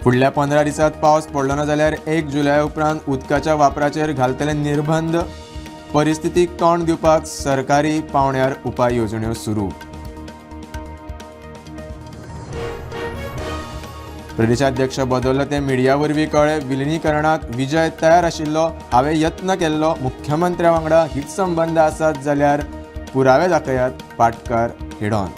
फुडल्या 15 दिसात पावस पडलो ना जाल्यार 1 जुलया उपरांत उदकाच्या वापराचेर घालतले निर्बंध, परिस्थितीक तोंड दिवपाक सरकारी पावंड्यार उपाय येवजण्यो सुरू. प्रदेशाध्यक्ष बदललो ते मिडिया वरवीं कळ्ळे. विलिनीकरणाक विजय तयार आशिल्लो, हांवें यत्न केल्लो, मुख्यमंत्र्या वांगडा हित संबंध आसात जाल्यार पुरावे दाखयात, पाटकार हिडॉन.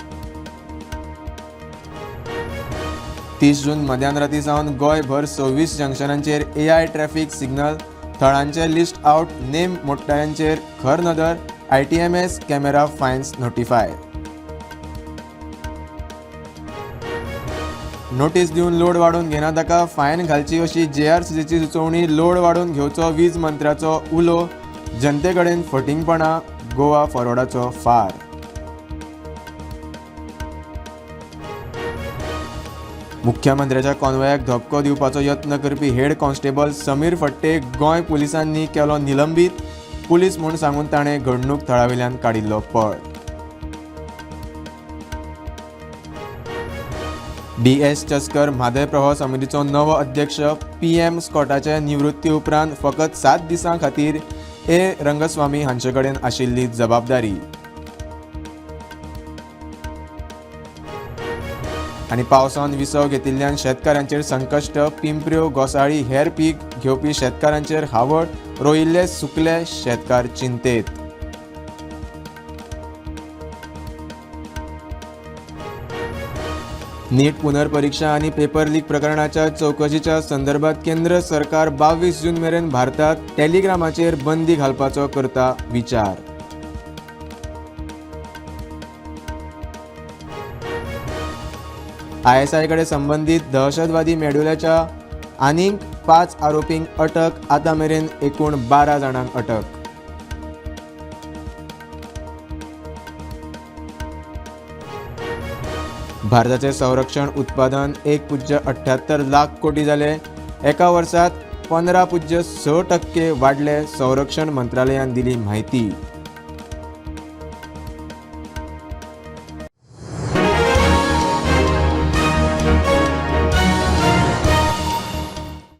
30 जून मध्यान राती सावन गोंयभर 26 जंक्शनांचेर AI ट्रॅफिक सिग्नल, थळांचे लिस्ट आउट, नेम मोडटायांचेर खर नदर, ITMS camera fines notify. Notice दिवन लोड वाडोवन घेना ताका फायन घालची अशी JRCCची सुचोवणी. लोड वाडोवन घेवचो वीज मंत्र्याचो उलो. जनते कडेन फटिंगपणा, गोवा फॉरवर्डाचो फार. मुख्यमंत्र्याच्या कॉन्वॉयाक धपको दिवपाचो यत्न करपी हेड कॉन्स्टेबल समीर फट्टे गोंय पुलिसांनी केलो निलंबीत. पुलीस म्हूण सांगून ताणें घडणूक थळावेल्यान काडिल्लो पळ. DS चस्कर म्हादय प्रवाह समितीचो नवो अध्यक्ष. PM स्कॉटाचे निवृत्ती उपरांत फकत 7 दिसां खातीर A. रंगस्वामी हांचे कडेन आशिल्ली जबाबदारी. आनी पावसान विसव घेतिल्ल्यान शेतकारांचेर संकश्ट. पिंपऱ्यो, घोसाळी हेर पीक घेवपी शेतकारांचेर हावळ. रोयिल्ले सुकले, शेतकार चिंतेत. नीट पुनर्परीक्षा आनी पेपर लीक प्रकरणाच्या चौकशीच्या संदर्भात केंद्र सरकार 22 जून मेरेन भारतात टेलिग्रामाचेर बंदी घालपाचो करता विचार. ISI कडेन संबंदीत दहशतवादी मेडुल्याच्या आनीक 5 आरोपींक अटक. आतां मेरेन एकूण 12 जाणांक अटक. भारताचे संरक्षण उत्पादन 1.78 लाख कोटी जाले. एका वर्सात 15.6% वाडले, संरक्षण मंत्रालयान दिली म्हायती.